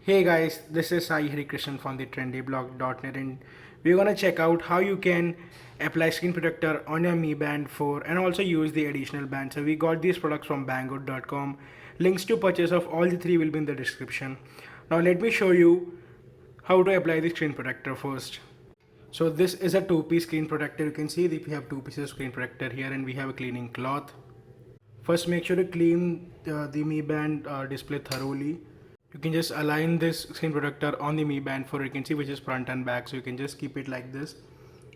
Hey guys, this is Sai Hari Krishnan from the trendyblog.net, and we're gonna check out how you can apply screen protector on your Mi Band 4 and also use the additional band. So we got these products from banggood.com. Links to purchase of all the three will be in the description. Now let me show you how to apply the screen protector first. So this is a two-piece screen protector. You can see that we have two pieces of screen protector here and we have a cleaning cloth. First, make sure to clean the Mi Band display thoroughly. You can just align this screen protector on the Mi Band 4. You can see which is front and back, so you can just keep it like this.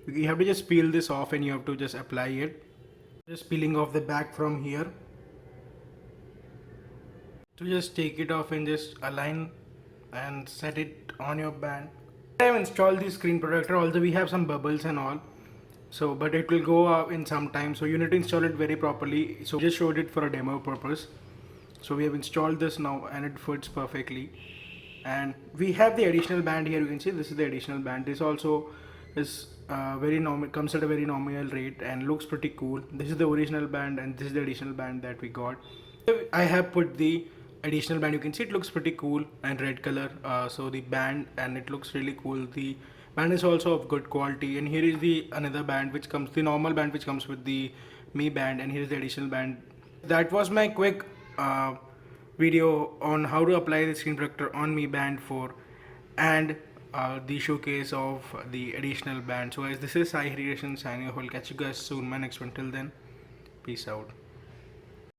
You have to just peel this off and you have to just apply it. Just peeling off the back from here. So just take it off and just align and set it on your band. I have installed the screen protector, although we have some bubbles and all. So but it will go in some time, so you need to install it very properly. So just showed it for a demo purpose. So we have installed this now and it fits perfectly. And we have the additional band here. You can see this is the additional band. This also is very normal, comes at a very nominal rate and looks pretty cool. This is the original band and this is the additional band that we got. I have put the additional band. You can see it looks pretty cool and red color. So the band, and it looks really cool. The band is also of good quality, and here is the another band which comes, the normal band which comes with the Mi Band, and here is the additional band. That was my quick video on how to apply the screen protector on Mi Band 4 and the showcase of the additional band. So guys, this is Sai Hari Krishnan signing off. I'll catch you guys soon. My next one. Till then, peace out.